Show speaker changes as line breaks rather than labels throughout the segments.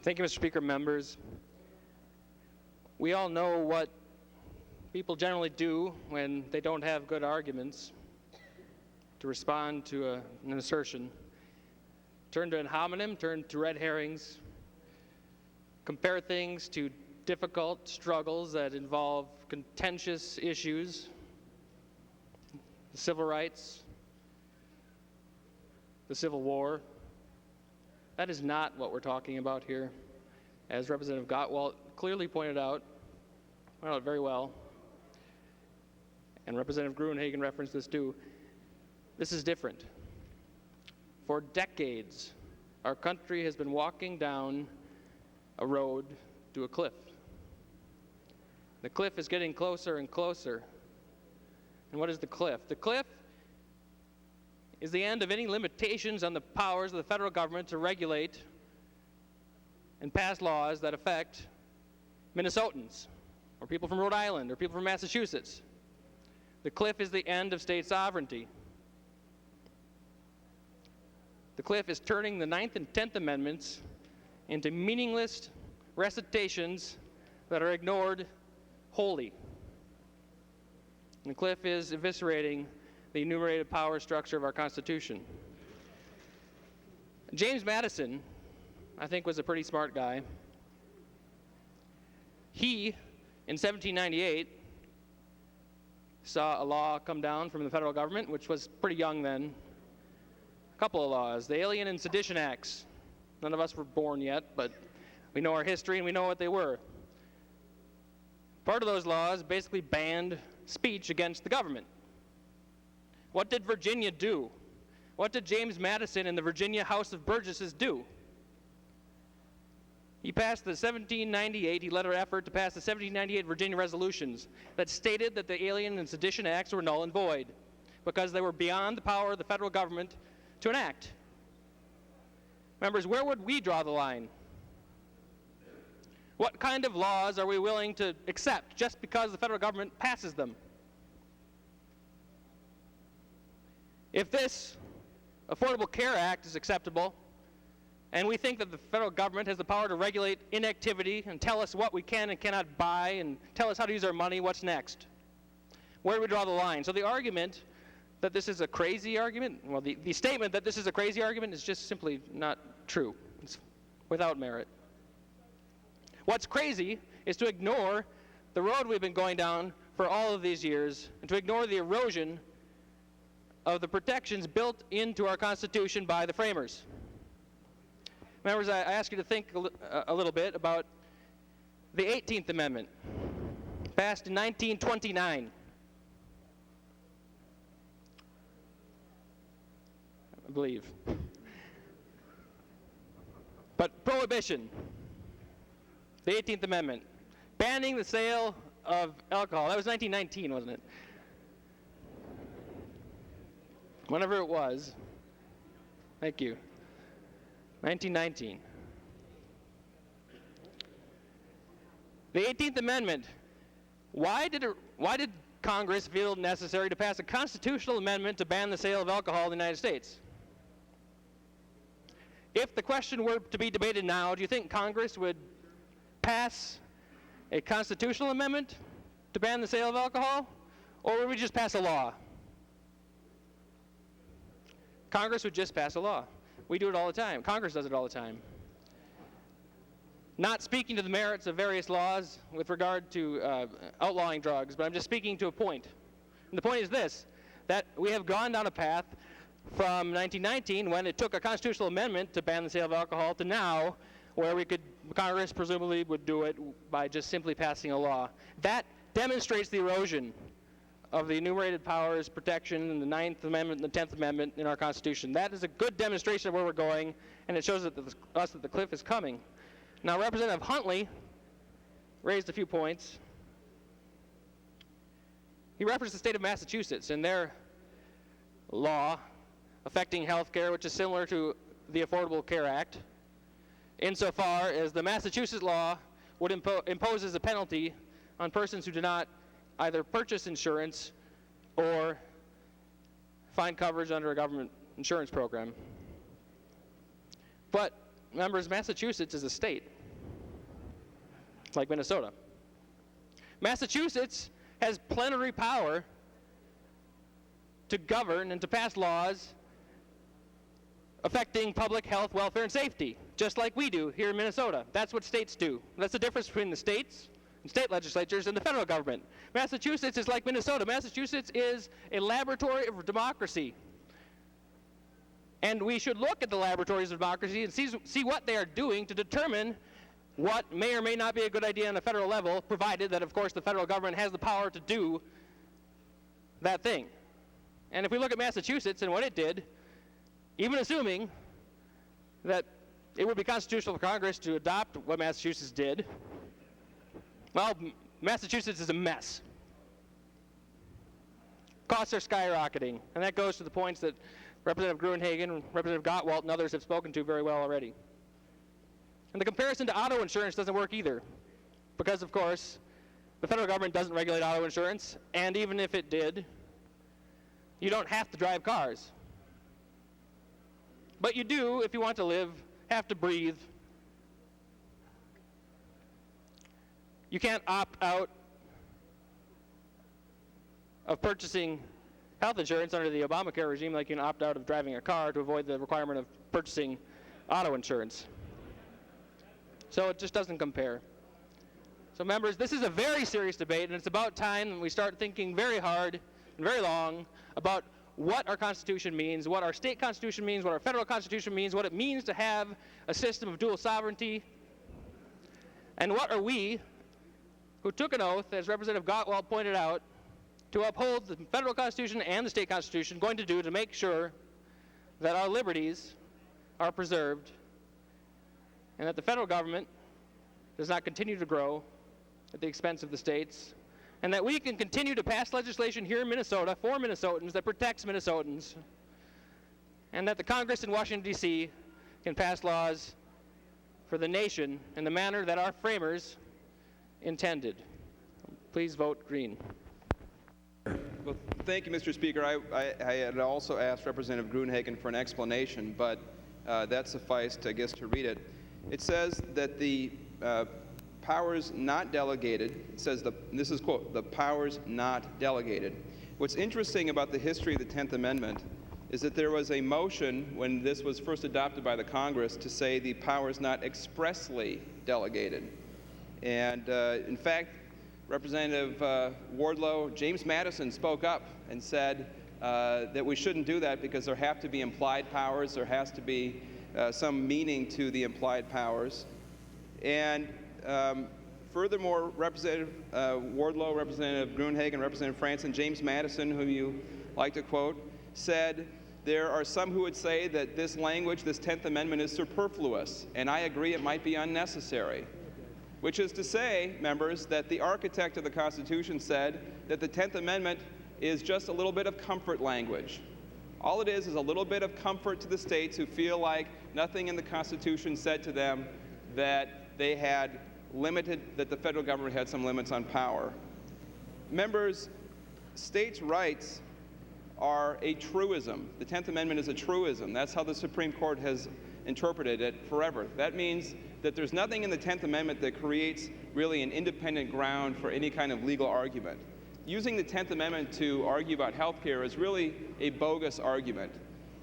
Thank you, Mr. Speaker, members. We all know what people generally do when they don't have good arguments to respond to an assertion. Turn to ad hominem, turn to red herrings, compare things to difficult struggles that involve contentious issues, the civil rights, the Civil War. That is not what we're talking about here. As Representative Gottwald clearly pointed out very well, and Representative R-Eagan referenced this too, this is different. For decades, our country has been walking down a road to a cliff. The cliff is getting closer and closer. And what is the cliff? The cliff is the end of any limitations on the powers of the federal government to regulate and pass laws that affect Minnesotans, or people from Rhode Island, or people from Massachusetts. The cliff is the end of state sovereignty. The cliff is turning the 9th and 10th Amendments into meaningless recitations that are ignored wholly. And the cliff is eviscerating the enumerated power structure of our Constitution. James Madison, I think, was a pretty smart guy. He, in 1798, saw a law come down from the federal government, which was pretty young then. A couple of laws, the Alien and Sedition Acts. None of us were born yet, but we know our history and we know what they were. Part of those laws basically banned speech against the government. What did Virginia do? What did James Madison and the Virginia House of Burgesses do? He passed the 1798, he led an effort to pass the 1798 Virginia resolutions that stated that the Alien and Sedition Acts were null and void because they were beyond the power of the federal government to enact. Members, where would we draw the line? What kind of laws are we willing to accept just because the federal government passes them? If this Affordable Care Act is acceptable, and we think that the federal government has the power to regulate inactivity and tell us what we can and cannot buy and tell us how to use our money, what's next? Where do we draw the line? So the argument that this is a crazy argument, well, the statement that this is a crazy argument is just simply not true. It's without merit. What's crazy is to ignore the road we've been going down for all of these years and to ignore the erosion of the protections built into our Constitution by the framers. Members, I ask you to think a little bit about the 18th Amendment, passed in 1929. I believe. But prohibition, the 18th Amendment, banning the sale of alcohol. That was 1919, wasn't it? Whenever it was. Thank you. 1919. The 18th Amendment. Why did Congress feel necessary to pass a constitutional amendment to ban the sale of alcohol in the United States? If the question were to be debated now, do you think Congress would pass a constitutional amendment to ban the sale of alcohol, or would we just pass a law? Congress would just pass a law. We do it all the time. Congress does it all the time. Not speaking to the merits of various laws with regard to outlawing drugs, but I'm just speaking to a point. And the point is this, that we have gone down a path from 1919, when it took a constitutional amendment to ban the sale of alcohol, to now, where Congress presumably would do it by just simply passing a law. That demonstrates the erosion of the enumerated powers protection in the 9th Amendment and the 10th Amendment in our Constitution. That is a good demonstration of where we're going, and it shows that the cliff is coming. Now, Representative Huntley raised a few points. He referenced the state of Massachusetts and their law affecting health care, which is similar to the Affordable Care Act, insofar as the Massachusetts law would impose as a penalty on persons who do not either purchase insurance or find coverage under a government insurance program. But members, Massachusetts is a state, like Minnesota. Massachusetts has plenary power to govern and to pass laws affecting public health, welfare, and safety, just like we do here in Minnesota. That's what states do. That's the difference between the states and state legislatures and the federal government. Massachusetts is like Minnesota. Massachusetts is a laboratory of democracy. And we should look at the laboratories of democracy and see what they are doing to determine what may or may not be a good idea on a federal level, provided that, of course, the federal government has the power to do that thing. And if we look at Massachusetts and what it did, even assuming that it would be constitutional for Congress to adopt what Massachusetts did, well, Massachusetts is a mess. Costs are skyrocketing, and that goes to the points that Representative Gruenhagen, Representative Gottwalt, and others have spoken to very well already. And the comparison to auto insurance doesn't work either, because, of course, the federal government doesn't regulate auto insurance, and even if it did, you don't have to drive cars. But you do, if you want to live, have to breathe. You can't opt out of purchasing health insurance under the Obamacare regime like you can opt out of driving a car to avoid the requirement of purchasing auto insurance. So it just doesn't compare. So members, this is a very serious debate, and it's about time that we start thinking very hard and very long about what our Constitution means, what our state Constitution means, what our federal Constitution means, what it means to have a system of dual sovereignty, and what are we, who took an oath, as Representative Gottwald pointed out, to uphold the federal Constitution and the state Constitution, going to do to make sure that our liberties are preserved and that the federal government does not continue to grow at the expense of the states, and that we can continue to pass legislation here in Minnesota for Minnesotans that protects Minnesotans, and that the Congress in Washington, D.C. can pass laws for the nation in the manner that our framers intended. Please vote green.
Well, thank you, Mr. Speaker. I had also asked Representative Gruenhagen for an explanation, but that sufficed, I guess, to read it. It says that the powers not delegated, it says, this is quote, the powers not delegated. What's interesting about the history of the 10th Amendment is that there was a motion when this was first adopted by the Congress to say the powers not expressly delegated. And in fact, Representative Wardlow, James Madison spoke up and said that we shouldn't do that because there have to be implied powers, there has to be some meaning to the implied powers. And furthermore, Representative Wardlow, Representative Gruenhagen, Representative Franson, James Madison, whom you like to quote, said there are some who would say that this language, this 10th Amendment, is superfluous, and I agree it might be unnecessary. Which is to say, members, that the architect of the Constitution said that the 10th Amendment is just a little bit of comfort language. All it is a little bit of comfort to the states who feel like nothing in the Constitution said to them that they had limited, that the federal government had some limits on power. Members, states' rights are a truism. The 10th Amendment is a truism. That's how the Supreme Court has interpreted it forever. That means that there's nothing in the 10th Amendment that creates really an independent ground for any kind of legal argument. Using the 10th Amendment to argue about health care is really a bogus argument.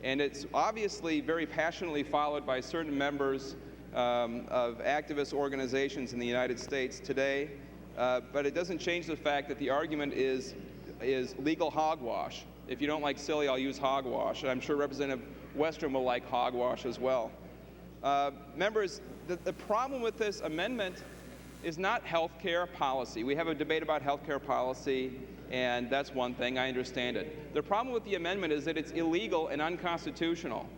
And it's obviously very passionately followed by certain members of activist organizations in the United States today. But it doesn't change the fact that the argument is legal hogwash. If you don't like silly, I'll use hogwash. And I'm sure Representative Westrom will like hogwash as well. Members, the problem with this amendment is not health care policy. We have a debate about health care policy, and that's one thing. I understand it. The problem with the amendment is that it's illegal and unconstitutional.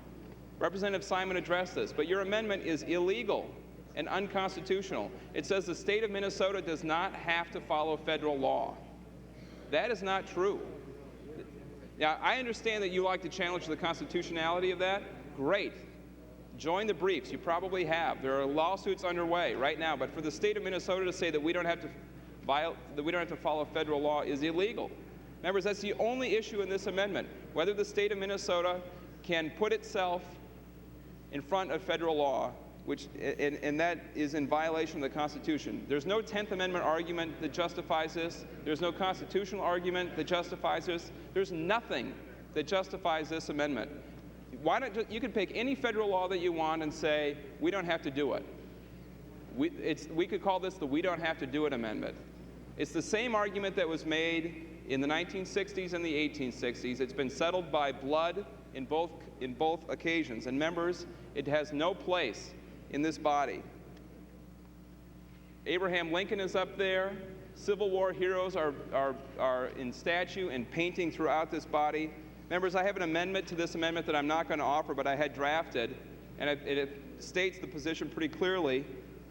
Representative Simon addressed this, but your amendment is illegal and unconstitutional. It says the state of Minnesota does not have to follow federal law. That is not true. Now, I understand that you like to challenge the constitutionality of that. Great. Join the briefs. You probably have. There are lawsuits underway right now, but for the state of Minnesota to say that we don't have to follow federal law is illegal. Members, that's the only issue in this amendment, whether the state of Minnesota can put itself in front of federal law and that is in violation of the Constitution. There's no 10th Amendment argument that justifies this. There's no constitutional argument that justifies this. There's nothing that justifies this amendment. Why don't you can pick any federal law that you want and say, we don't have to do it. We could call this the We Don't Have to Do It Amendment. It's the same argument that was made in the 1960s and the 1860s. It's been settled by blood in both occasions. And members, it has no place in this body. Abraham Lincoln is up there. Civil War heroes are in statue and painting throughout this body. Members, I have an amendment to this amendment that I'm not going to offer, but I had drafted, and it states the position pretty clearly.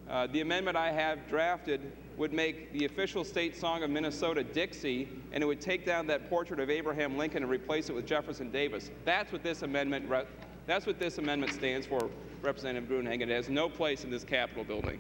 The amendment I have drafted would make the official state song of Minnesota Dixie, and it would take down that portrait of Abraham Lincoln and replace it with Jefferson Davis. That's what this amendment stands for, Representative Gruenhagen. It has no place in this Capitol building.